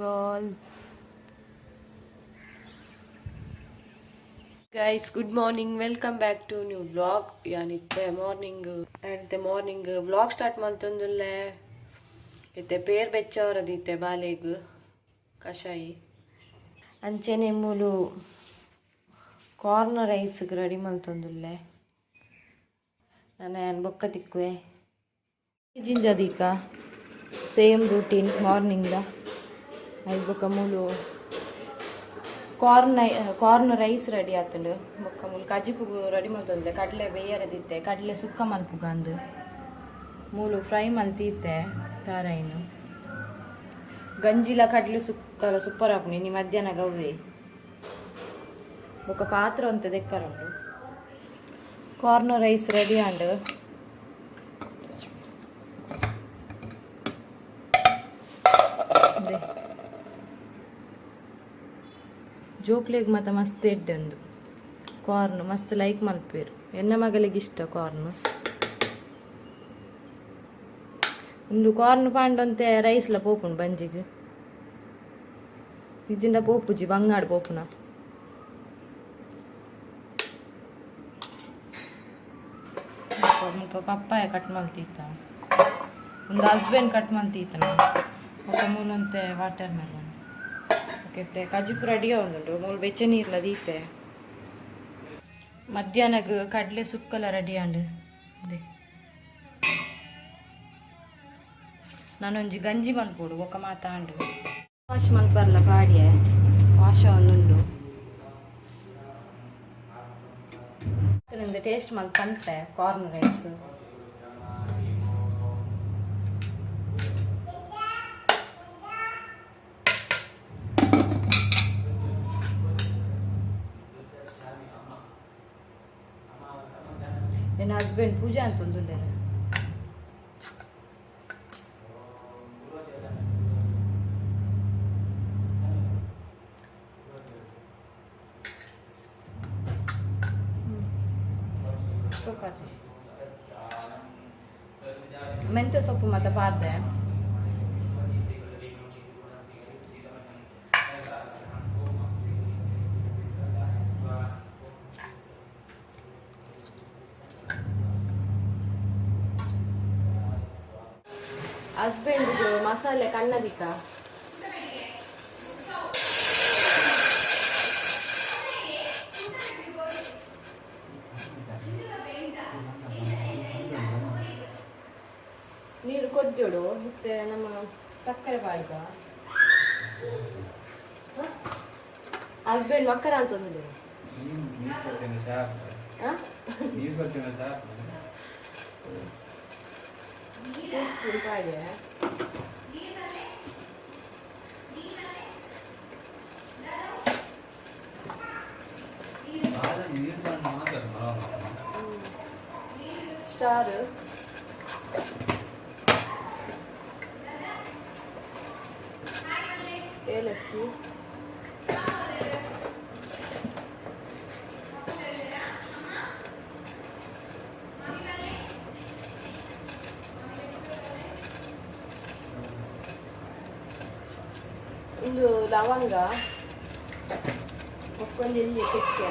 all. Guys, good morning. Welcome back to new vlog. Yanite morning and the morning vlog start maltundulle. Ite pear bechawra dite baleg kashayi. Anchene mulu corn rice ready maltundulle. Nana bokka tikwe. Jinja dika. Same routine morning da. I bokka mulu corn rice ready ಆತಂಡು ಬೊಕ್ಕ ಮೂಲು ಕಜಿಪು ready ಮಾಡ್ತಂದೆ ಕಡಲೆ ಬೇಯರದಿತ್ತೆ ಕಡಲೆ ಸುಕ್ಕ ಮಲ್ಪುಗಂದು ಮೂಲು fry ಮಲ್ತಿತ್ತೆ ತಾರಾಯಿನು ಗಂಜಿಲ ಕಡಲೆ ಸುಕ್ಕಲ super ಆಪುನಿ ನೀ ಮಧ್ಯಾಹ್ನ ಗವ್ವೆ ಬೊಕ್ಕ ಪಾತ್ರ ಅಂತ ದೆಕ್ಕರುಂಡು ಕಾರ್ನ್ ರೈಸ್ ರೆಡಿ ಆಂಡ್ ಜೋಕ್ಲೆಗ್ ಮಾತ ಮಸ್ತ್ ಎಡ್ಡಂದು ಕಾರ್ನ್ ಮಸ್ತ್ ಲೈಕ್ ಮಲ್ಪೇರು ಎನ್ನ ಮಗಳಿಗೆ ಇಷ್ಟ ಕಾರ್ನ್ ಒಂದು ಕಾರ್ನ್ ಪಾಂಡಂತೆ ರೈಸ್ಲ ಪೋಪುಂಡು ಬಂಜಿಗೆ ಇಜಿಂದ ಪೋಪುಜಿ ಬಂಗಾಡು ಪೋಪುನ ಮುಲ್ಪ ಪಪ್ಪಾಯ ಕಟ್ ಮಲ್ತೀತ ಒಂದು ಹಸ್ಬೆಂಡ್ ಕಟ್ ಮಲ್ತೀತ ఒక ಮೂಲಂತೆ ವಾಟರ್ ಮೆಲನ್ ಕಜಿಪು ರೆಡಿ ಆಗುಂಡು ಮೂಲು ಬೆಚ್ಚ ನೀರ್ಲ ದೀತೆ ಮಧ್ಯಾಹ್ನಗ ಕಡ್ಲೆ ಸುಕ್ಕಲ ರೆಡಿ ಆಂಡು ಅದೇ ನಾನೊಂಜಿ ಗಂಜಿ ಮಲ್ಪೋಡು ಒಕ್ಕ ಮಾತಾಂಡು ವಾಶ್ ಮಲ್ಪರ್ಲ ಪಾಡಿಯ ವಾಶ ಒಂದುಂಡು ಟೇಸ್ಟ್ ಮಲ್ಪಂತೆ ಕಾರ್ನ್ ರೈಸ್ ನನ್ನ ಹಸ್ಬೆಂಡ್ ಪೂಜಾ ಅಂತಂದುಂಡೇರ ಮೆಂತ್ಯ ಸೊಪ್ಪು ಮತ್ತೆ ಪಾರ್ದೆ ಹಸ್ಬೆಂಡ್ ಮಸಾಲೆ ಕಣ್ಣದಿಕ್ಕ ನೀರು ಕೊದ್ದೋಡು ಮತ್ತೆ ನಮ್ಮ ಸಕ್ಕರೆ ಬಾಳ್ಗ ಹಸ್ಬೆಂಡ್ ಮಕ್ಕಳ ಅಂತಂದ್ರೆ ಸ್ಟಾರ್ ಏಲಕ್ಕಿ ಒಂದು ಲವಂಗ ಒಕ್ಕೊಂದು ಎಲ್ಲಿ ಚಕ್ಕೆ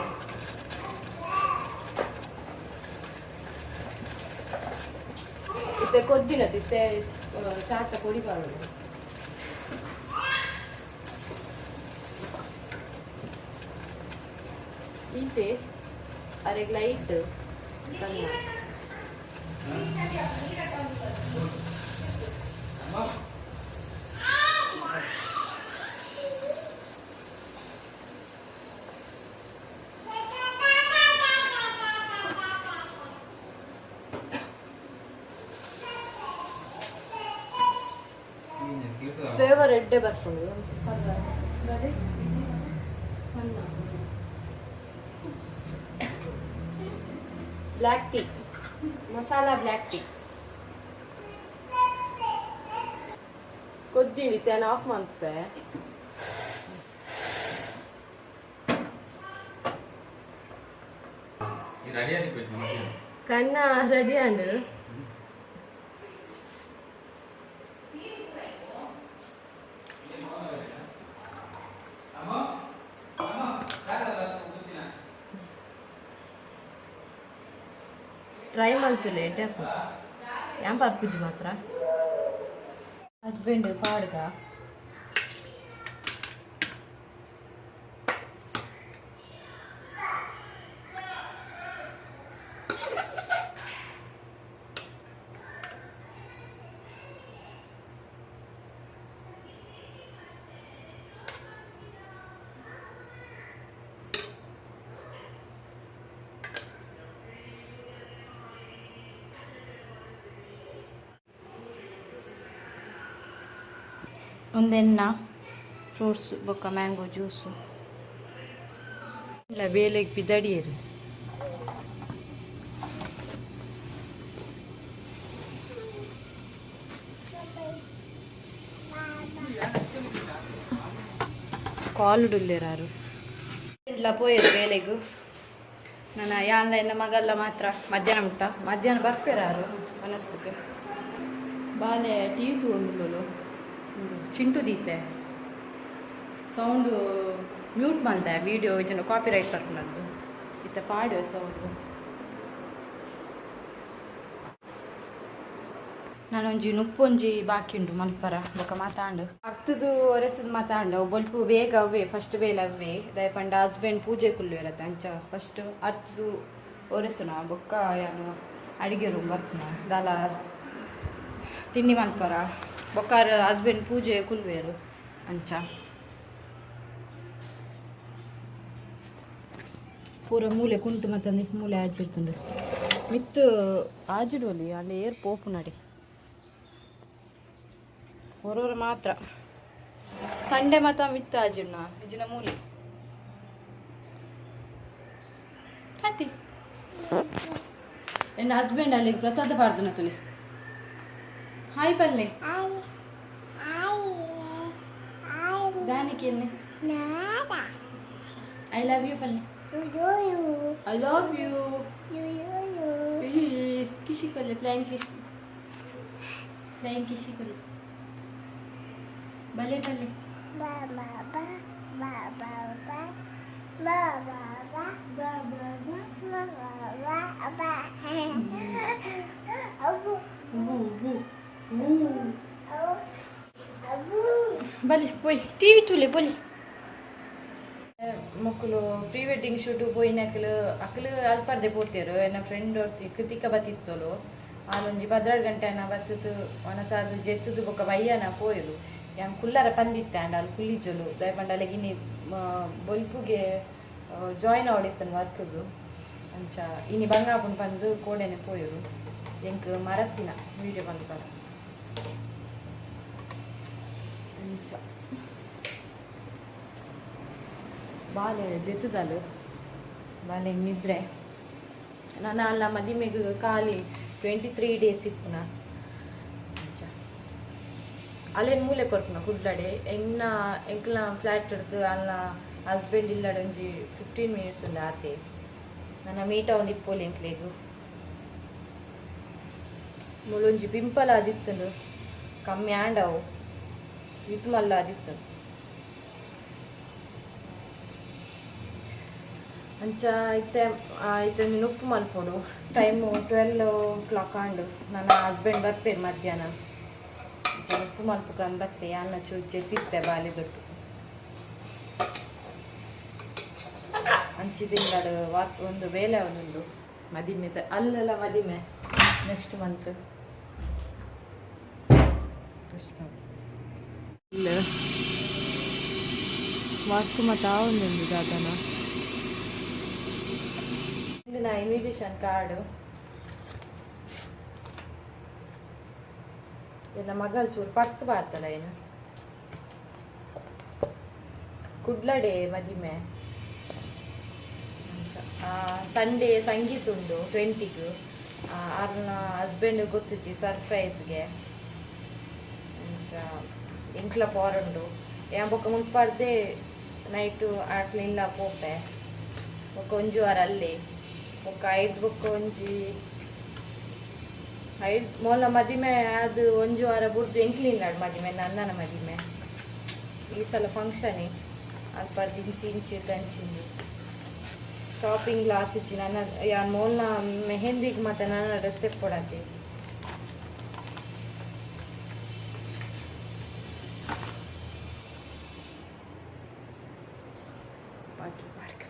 ಇತ್ತೆ ಕೊದ್ದಿನದು ಇತ್ತೆ ಚಾಟ ಪೊಡಿ ಬಾಳುದು ಈತೆ ಅರೆಗ್ ಲೈಟ್ ಕನ್ನ ಫ್ಲೇವರ್ ಎಡ್ಡೆ ಬರ್ಕೊಂಡು black tea masala black tea ಕೊದ್ದಿಡಿತೆ ನಾನು ಆಫ್ ಮಾಡ್ತೆ ಕಣ್ಣ ರೆಡಿ ಅಂಡು ಟ್ರೈ ಮಾಡ್ತು ಲೇಟ್ ಹಾಕು ಯಾನ್ ಬರ್ಪುಜಿ ಮಾತ್ರ ಹಸ್ಬೆಂಡ್ ಪಾಡ್ಗ ಒಂದೆನ್ನ ಫ್ರೂಟ್ಸ್ ಬೊಕ್ಕ ಮ್ಯಾಂಗೋ ಜ್ಯೂಸು ಇಲ್ಲ ಬೇಲೆಗೆ ಬಿದ್ದಡಿಯರು ಕಾಲುಡುಲ್ಲೇರಾರು ಇಲ್ಲ ಪೋಯರು ಬೇಲೆಗು ನಾನು ಯಾಂದ ಎನ್ನ ಮಗಲ್ಲ ಮಾತ್ರ ಮಧ್ಯಾಹ್ನ ಬರ್ಪೇರಾರು ಮನಸ್ಸಿಗೆ ಬಾಲೆ ಟಿ ವಿ ತಗೊಂಡು ಚಿಂಟು ದೀತೆ ಸೌಂಡು ಮ್ಯೂಟ್ ಮಾಡ್ದೆ ವಿಡಿಯೋ ಇದನ್ನು ಕಾಪಿ ರೈಟ್ ಬರ್ಕೊಂಡದ್ದು ಇತ್ತ ಪಾಡುವ ಸೌಂಡು ನಾನೊಂಜಿ ನುಪ್ಪೊಂಜಿ ಬಾಕಿ ಉಂಟು ಮಲ್ಪರ ಬೊಕ ಮಾತಾಂಡು ಅರ್ಥದ್ದು ಒರೆಸದು ಮಾತಾಂಡು ಬೊಲ್ಪ ಬೇಗ ಅವೇ ಫಸ್ಟ್ ಬೇಲೆ ಅವೇ ದಯಪಂಡ ಹಸ್ಬೆಂಡ್ ಪೂಜೆ ಕುಲ್ಲು ಇರತ್ತೆ ಅಂಚ ಫಸ್ಟ್ ಅರ್ಥದ್ದು ಒರೆಸುನ ಬೊಕ್ಕ ಯಾನು ಅಡಿಗೆ ರೂಮ್ ಬರ್ಪುನ ದಾಲ ತಿಂಡಿ ಮಲ್ಪರ ಬೊಕ್ಕಾರ ಹಸ್ಬೆಂಡ್ ಪೂಜೆ ಕುಲ್ವೇರು ಅಂಚ ಪೂರ ಮೂಲೆ ಕುಂಟು ಮತ್ತಂದು ಮೂಲೆ ಆಜಿಡ್ತುಂಡು ಮಿತ್ತು ಆಜಿಡುವಲ್ಲಿ ಅಲ್ಲಿ ಏರ್ ಪೋಪು ನಡಿ ಹೊರವರು ಮಾತ್ರ ಸಂಡೆ ಮಾತ್ರ ಮಿತ್ತು ಆಜಿಡ್ನ ಇಜಿನ ಮೂಲೆ ಆತಿ ಎನ್ನ ಹಸ್ಬೆಂಡ್ ಅಲ್ಲಿ ಪ್ರಸಾದ ಪಾಡ್ದನ ತುಲಿ ಹಾಯ್ ಪಲ್ಲೆ ದಾನಿಕೆನ್ನೆ ಐ ಲವ್ ಯು ಪಲ್ಲೆ I love you ಕಿಶಿ Kolle flying ಕಿಶಿ ಕೊಲ್ಲೆ ಬಲೆ ಪಲ್ಲೆ ಬಲಿ ಪೋಯ್ ಟಿವಿ ತುಲೆ ಬಲಿ ಮಕ್ಕಳು ಪ್ರೀ ವೆಡ್ಡಿಂಗ್ ಶೂಟ್ ಪೋಯಿನ ಅಕ್ಕಲು ಅಲ್ಪರ್ದೆ ಪೋತೇರು ಎನ್ನ ಫ್ರೆಂಡ್ ಒರ್ತಿ ಕೃತಿಕ ಬತ್ತಿತ್ತೋಲು ಆಲೊಂಜಿ 12 ಗಂಟೆ ಬತ್ತದು ಒನಸಾದು ಜೆತ್ತದು ಬೊಕ್ಕ ಬಯ್ಯನ ಪೋಯರು ಯಂಗ್ ಕುಲ್ಲರ ಪಂದಿತ್ತೆ ಅಂಡ್ ಅಲ್ಲಿ ಕುಲ್ಲಿಜೊಲು ದಯಪಂಡ ಅಲ್ಲಿಗಿನಿ ಬೊಲ್ಪುಗೆ ಜಾಯ್ನ್ ಆಡಿತ್ತನು ವರ್ಕ್ಗು ಅಂಚ ಇನಿ ಬಂಗಾಪುನ್ ಬಂದು ಕೋಡೆನೆ ಪೋಯರು ಎಂಕ್ ಮರತ್ತಿನ ವೀಡಿಯೋ ಬಂದು ಬರ ಬಾಲೆ ಜೆತ್ತದಲು ಬಾಲೆ ನಿದ್ರೆ ನಾನು ಅಲ್ಲ ಮದಿಮೆಗೆ ಖಾಲಿ 23 days ಇಪ್ಪುನ ಅಲ್ಲೇನು ಮೂಲೆ ಕೊಡ್ಪುನ ಕುಡ್ಲಡೆ ಎಂಕ್ಲ ಫ್ಲಾಟ್ ಹಿಡ್ದು ಅಲ್ಲ ಹಸ್ಬೆಂಡ್ ಇಲ್ಲಡೆ ಒಂಜಿ 15 minutes ಉಂಡು ಆತೆ ನನ್ನ ಮೀಟ ಒಂದು ಇಪ್ಪೋಲಿ ಎಂಕ್ಲೆಗು ಮುಳೊಂಜಿ ಪಿಂಪಲ್ ಆದಿತ್ತುಂಡು ಕಮ್ಮಿ ಆಂಡವು ವಿತ್ ಮಲ್ಲ ಆದಿತ್ತು ಅಂಚ ಐತೆ ಉಪ್ಪು ಮಲ್ಪೋಡು ಟೈಮು 12 o'clock ಆಂಡು ನನ್ನ ಹಸ್ಬೆಂಡ್ ಬರ್ಪೇರು ಮಧ್ಯಾಹ್ನ ಉಪ್ಪು ಮಲ್ಪುಕೊಂಡು ಬತ್ತೆ ಅನ್ನ ಚೂಚೆ ತಿತ್ತೆ ಬಾಲಿ ದೊಡ್ಡು ಅಂಚಿದಿಂದಾಡು ಒಂದು ವೇಳೆ ಅವನೊಂದು ಮದಿಮೆ ಅಲ್ಲೆಲ್ಲ ಮದಿಮೆ ನೆಕ್ಸ್ಟ್ ಮಂತ್ ಇಲ್ಲ ವರ್ಕ್ ಮತ್ತು ಒಂದು ದಾದನ ನಾ ಇನ್ವಿಟೇಷನ್ ಕಾರ್ಡು ನನ್ನ ಮಗಳು ಚೂರು ಪತ್ತು ಬಾರ್ತಲ್ಲ ಏನು ಕುಡ್ಲಡೆ ಮದಿಮೆ ಸಂಡೇ ಸಂಗೀತ ಉಂಡು 20ಗೆ ಅವ್ರನ್ನ ಹಸ್ಬೆಂಡ್ ಗೊತ್ತಿಜ್ಜಿ ಸರ್ಪ್ರೈಸ್ಗೆ ಎಂಕ್ಲ ಪೋರುಂಡು ಏನ್ ಬೊಕ್ಕ ಮುನ್ಪಾಡ್ದೆ ನೈಟು ಆಟ್ಲಿಲ್ಲ ಪೋಪೆ ಬೊಕ್ಕ ಒಂಜಿ ವಾರ ಅಲ್ಲಿ ಬೊಕ್ಕ 5 ಬೊಕ್ಕ ಒಂಜಿ 5 ಮೊಲ ಮದಿಮೆ ಅದು ಒಂಜಿ ವಾರ ಬುಡ್ದು ಎಂಕ್ಲಿಲ್ಲಾಡು ಮದಿಮೆ ನನ್ನನ ಮದಿಮೆ ಈ ಸಲ ಫಂಕ್ಷನೇ ಅಲ್ಪರ್ದು ಇಂಚಿ ದಂಚಿಂದು ಶಾಪಿಂಗ್ ಆತಿಚ್ಚಿ ನನ್ನ ಯಾನ್ ಮೋಲ್ನ ಮೆಹಂದಿಗೆ ಮತ್ತೆ ನನ್ನ ಡ್ರೆಸ್ ತೆಕ್ಕೊಡತ್ತಿ ಬಾಕಿ ಪಾರ್ಕ್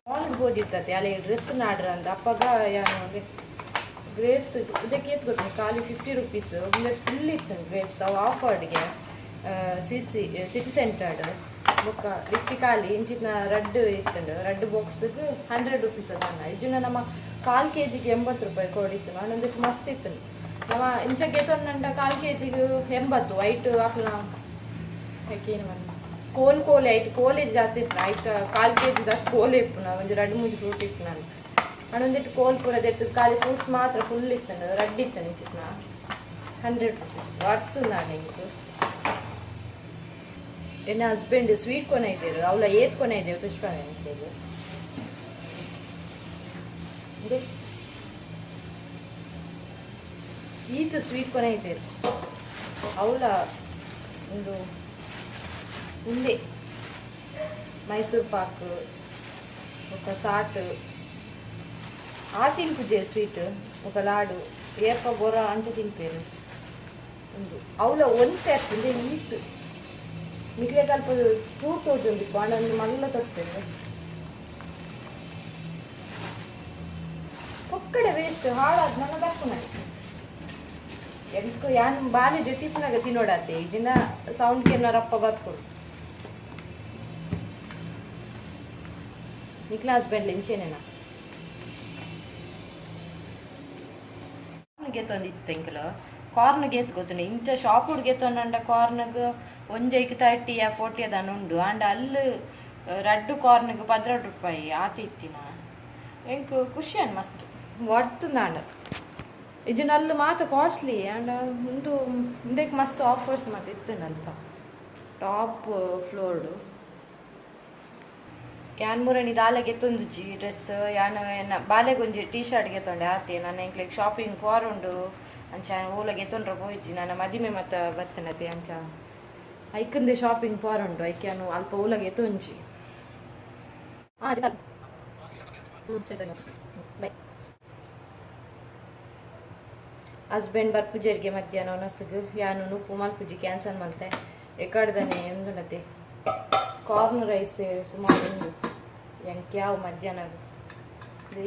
ಮಾಲ್ಗೆ ಹೋದಿತ್ತತೆ ಅಲ್ಲಿ ಡ್ರೆಸ್ ನಾಡ್ರ ಅಂತ ಅಪ್ಪಗ ಯಾನು ಗ್ರೇಪ್ಸ್ ಇದಕ್ಕೆ ಏತ್ ಗೊತ್ತ ಖಾಲಿ 50 ರೂಪೀಸ್ ಒಂದು ಫುಲ್ ಇತ್ತು ಗ್ರೇಪ್ಸ್ ಅವು ಆಫರ್ಡ್ಗೆ ಸಿಟಿ ಸೆಂಟರ್ಡ್ ಬೊಕ್ಕ ಇತ್ತಿ ಖಾಲಿ ಇಂಚಿನ ರಡ್ ಇತ್ತಂಡು ರಡ್ ಬಾಕ್ಸ್ಗೆ 100 ರೂಪೀಸ್ ಅದಾನ ಇಜುನ ನಮ್ಮ 1/4 kg 80 ರೂಪಾಯಿ ಕೊಡಿತ್ತು ನಾನೊಂದಕ್ಕೆ ಮಸ್ತ್ ಇತ್ತು ನಮ್ಮ ಇಂಚಕ್ಕೆ ತೊಂದಂಡ 1/4 kg 80 ವೈಟ್ ಹಾಕ್ಲ ಯಾಕೇನು ಬಂದು ಕೋಲೆ ಆಯ್ತು ಕೋಲೆ ಜಾಸ್ತಿ ಇತ್ತು ಆಯ್ತು 1/4 kg ಜಾಸ್ತಿ ಕೋಲೆ ಇಪ್ಪು ನಾ ಒಂದು 2-3 ಫ್ರೂಟ್ ಇತ್ತು ನಾನು ನಾನೊಂದಿಟ್ಟು ಕೋಲ್ ಪೂರದ ಎತ್ತು ಖಾಲಿ ಫ್ರೂಟ್ಸ್ ಮಾತ್ರ ಫುಲ್ ಇತ್ತು ರಡ್ ಇತ್ತು ಇಂಚಿನ 100 ರೂಪೀಸ್ ವರ್ತು ನಾನು ಇದು ಎನ್ನ ಹಸ್ಬೆಂಡ್ ಸ್ವೀಟ್ ಕೊನೆ ಇದ್ದೇರು ಅವಳ ಏತ್ ಕೊನೆ ಇದ್ದೇವೆ ತುಷ್ಪ ಇದ್ದೇವೆ ಈತ ಸ್ವೀಟ್ ಕೊನೆ ಇದ್ದೇರು ಅವಳ ಒಂದು ಉಂಡೆ ಮೈಸೂರು ಪಾಕ್ ఒక ಸಾಟ್ ಆ ತಿನ್ಪುಜೆ ಸ್ವೀಟ್ ఒక ಲಾಡು ಏಪ ಬೋರ ಅಂತ ತಿನ್ಪೇರು ಒಂದು ಅವಳ ಒಂತೆ ಆಗ್ತದೆ ಈತು ನಿಕ್ಲೆ ಕಲ್ಪ ಫ್ರೂಟ್ ತೋಜೊಂದು ಬಾಣನ್ನು ಮಲ್ಲ ತೊಡ್ತೇವೆ ಒಕ್ಕಡೆ ವೇಸ್ಟ್ ಹಾಳಾದ ನನ್ನ ದಪ್ಪನ ಎಂಟು ಯಾನ್ ಬಾಲಿದೆ ಟಿಫ್ನಾಗ ತಿನ್ನೋಡತ್ತೆ ಇದನ್ನ ಸೌಂಡ್ ಕೇನಾರಪ್ಪ ಬತ್ಕೊಡು ನಿಕ್ಲ ಹಸ್ಬೆಂಡ್ ಇಂಚೇನೇನ ಗೆತ್ತೊಂದಿತ್ತು ಎಂಕಲು ಕಾರ್ನ್ಗೆ ಎತ್ತು ಗೊತ್ತುಂಡು ಇಂಚ ಶಾಪ್ ಹುಡ್ಗೆ ತೊಂಡ ಕಾರ್ನ್ಗೆ ಒಂಜೈಕ್ 30 or 40 ಅದಾನ ಉಂಡು ಆಂಡ ಅಲ್ಲಿ ರಡ್ಡು ಕಾರ್ನ್ಗೆ 16 ರೂಪಾಯಿ ಆತಿತ್ತಿನ ಎಂಕ್ ಖುಷಿ ಅನ್ ಮಸ್ತ್ ವರ್ತ್ ನಾಂಡ ಇಜನಲ್ಲಿ ಮಾತ ಕಾಸ್ಟ್ಲಿ ಆಂಡ ಒಂದು ಇಂದಕ್ಕೆ ಮಸ್ತ್ ಆಫರ್ಸ್ ಮತ್ತೆ ಇತ್ತು ಅಲ್ಪ ಟಾಪ್ ಫ್ಲೋರ್ಡು ಯಾನ್ ಮೂರನಿ ದಾಲೆಗೆ ತೊಂದುಜಿ ಡ್ರೆಸ್ ಯಾನ್ ಬಾಲೆಗೊಂಜಿ ಟೀ ಶರ್ಟ್ಗೆ ತೊಂಡೆ ಆತೆ ನಾನು ಎಂಕ್ಲೆಗ್ ಶಾಪಿಂಗ್ ಪೋರುಂಡು ಅಂಚ ಓಲಗೆ ತೊಂಡ್ರೆ ಪೋಯ್ಜಿ ನನ್ನ ಮದಿಮೆ ಮತ್ತು ಬರ್ತನತೆ ಅಂಚ ಐಕಂದೆ ಶಾಪಿಂಗ್ ಪೋರುಂಡು ಐಕ್ಯಾನು ಅಲ್ಪ ಓಲಗೆ ತೊಂಜಿ ಹಸ್ಬೆಂಡ್ ಬರ್ಪುಜರ್ಗೆ ಮಧ್ಯಾಹ್ನ ನೊಸಗು ಯಾನು ಉಪ್ಪು ಮಲ್ಪುಜಿ ಕ್ಯಾನ್ಸಲ್ ಮಲ್ತೆ ಎಕಡ್ದನೆ ಎಂದುನತೆ ಕಾರ್ನ್ ರೈಸ್ ಸುಮಾರು ಉಂಡು ಎಂಕ್ ಯಾವ ಮಧ್ಯಾಹ್ನ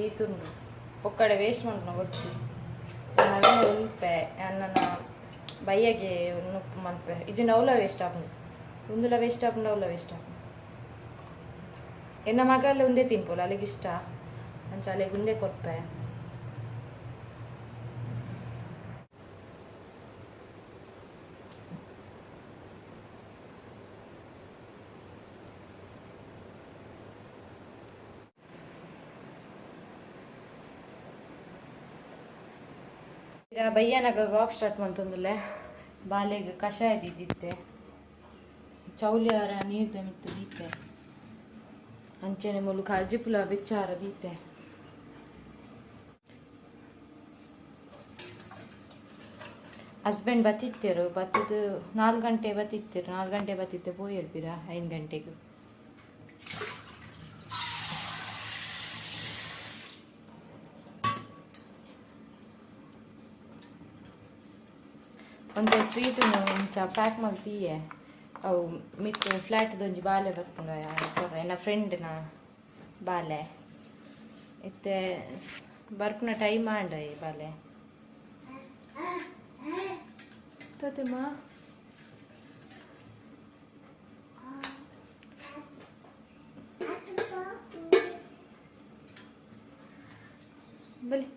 ಈತುಂಡು ಒಕ್ಕಡೆ ವೇಸ್ಟ್ ಮಾಡ್ನ ಗೊತ್ತಿ ನವೀನ ಉಲ್ಪೆ ನನ್ನ ಬಯ್ಯಗೆ ಉಪ್ಪು ಮಲ್ಪೆ ಇದನ್ನ ಅವಲ ವೇಸ್ಟ್ ಆಪುಂಡು ಉಂದುಲ ವೇಸ್ಟ್ ಆಪುಂಡು ಅವಲ ವೇಸ್ಟ್ ಆಪುಂಡು ಎನ್ನ ಮಗಲ್ಲಿ ಒಂದೇ ತಿನ್ಪೋಲ್ಲ ಅಲ್ಲಿಗೆ ಇಷ್ಟ ಅಂಚ ಅಲ್ಲಿಗೆ ಒಂದೇ ಕೊರ್ಪೆ ಬಯ್ಯನಾಗ ವಾಕ್ ಸ್ಟಾರ್ಟ್ ಮಾಡ್ತಂದಲೆ ಬಾಲೆಗೆ ಕಷಾಯ ದಿದ್ದಿತ್ತೆ ಚೌಲಿಯಾರ ನೀರ್ದ ಮಿತ್ತು ದೀತೆ ಅಂಚೆನೆ ಮುಳುಕ ಅಜ್ಜಿಪುಲ ಬೆಚ್ಚಾರ ದೀತೆ ಹಸ್ಬೆಂಡ್ ಬತ್ತಿತ್ತೇರು ಬತ್ತದು 4 ಗಂಟೆ ಬತ್ತಿತ್ತೇರು 4 ಗಂಟೆ ಬತ್ತಿತ್ತೆ ಪೋಯಿರ್ತೀರ 5 ಗಂಟೆಗೆ ಒಂದು ಸ್ವೀಟ್ ಪ್ಯಾಕ್ ಮಾಡ್ತೀಯೆ ಅವು ಮಿಕ್ಕ ಫ್ಲ್ಯಾಟ್ದೊಂಜಿ ಬಾಲೆ ಬರ್ಪುಂಡು ಎನ್ನ ಫ್ರೆಂಡ್ನ ಬಾಲೆ ಇತ್ತೆ ಬರ್ಪುನ ಟೈಮ್ ಆಂಡ ಈ ಬಾಲೆ ತತೆಮ್ಮ ಬಲಿ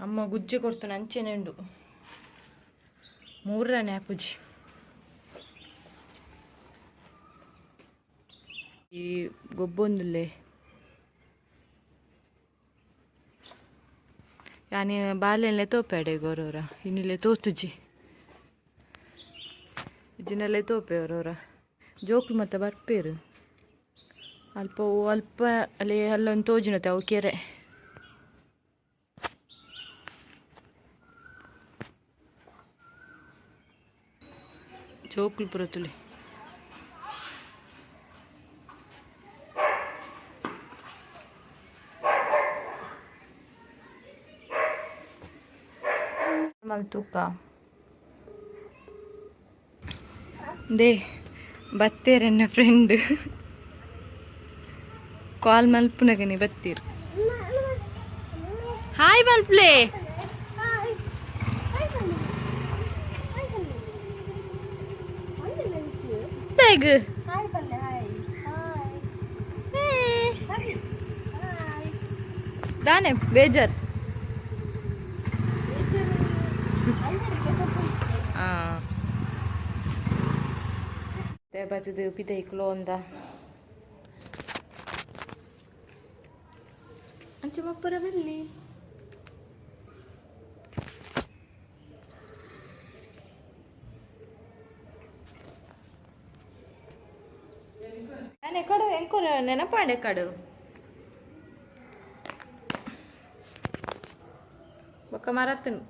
ಅಮ್ಮ ಗುಜ್ಜೆ ಕೊಡ್ತಾನೆ ಅಂಚೆನೆ ಉಂಡು 3 ಆಪುಜಿ ಈ ಗೊಬ್ಬೊಂದುಲ್ಲೆ ಯಾನಿ ಬಾಲೆಲ್ಲೇ ತೋಪೆಡೆ ಗೋರವ್ರ ಇನ್ನಿಲ್ಲೇ ತೋತುಜಿ ಇದನ್ನೆಲ್ಲೇ ತೋಪೆ ಅವರವ್ರ ಜೋಕ್ಲು ಮತ್ತೆ ಬರ್ಪೇರು ಅಲ್ಪ ಅಲ್ಲಿ ಅಲ್ಲೊಂದು ತೋಜಿನತೆ ಅವು ಕೆರೆ ಜೋಕುಲು ಪುರ ತುಳಿ ತೂಕ ದೇ ಬತ್ತೇರೆ ನನ್ನ ಫ್ರೆಂಡ್ ಕಾಲ್ ಮಲ್ಪುನಾಗ ನೀ ಬತ್ತೀರು ಹಾಯ್ ಮಲ್ಪ್ಲೆ ದಾನೆ ಬೇಜಾರ್ ಬರ್ತದೆ ಪಿದೈಕ್ಲೋ ಅಂದ ಅಂಚೆ ಮಪ್ಪರ ಬಲ್ಲಿ ನಾನು ಎಕಡು ಎಂಕೊರ ನೆನಪಾಂಡೆ ಕಡು ಬೊಕ್ಕ ಮರತ್ತನು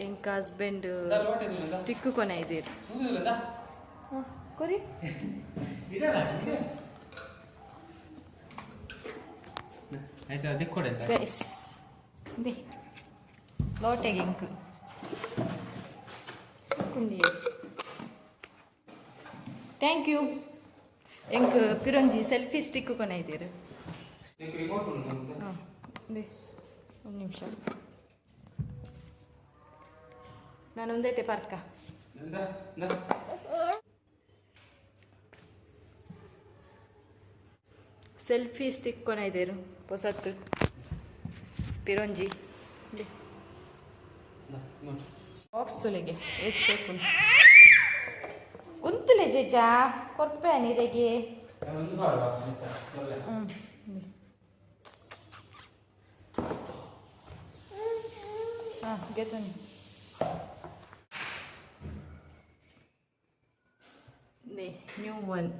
ಎಂಕ ಹಸ್ಬೆಂಡ್ ತಿಕ್ಕು ಕೊನೆ ಇದ್ದೀರಿ ಕೊರಿ ಲೋಟೆಗೆ ಎಂಕ್ ಕುಂಡಿ ಥ್ಯಾಂಕ್ ಯು ಎಂಕ್ ಪಿರಂಜಿ ಸೆಲ್ಫಿ ಸ್ಟಿಕ್ ಕೊನೆ ಇದ್ದೀರಿ ಒಂದು ನಿಮಿಷ ನಾನು ಒಂದೇಟೆ ಪಾರ್ಕ ಸೆಲ್ಫಿ ಸ್ಟಿಕ್ ಕೊನ ಇದೇರು ಹೊಸತ್ತು ಪಿರಂಜಿ ಬಾಕ್ಸ್ ತೊಲೆಗೆ ಎಷ್ಟು ಉಂತುಲೆ ಜೇಜಾ ಕೊರ್ಪೆ ನೀರಿಗೆ ಹಾಂ ಗೆತನಿ ನ್ಯೂ ಒನ್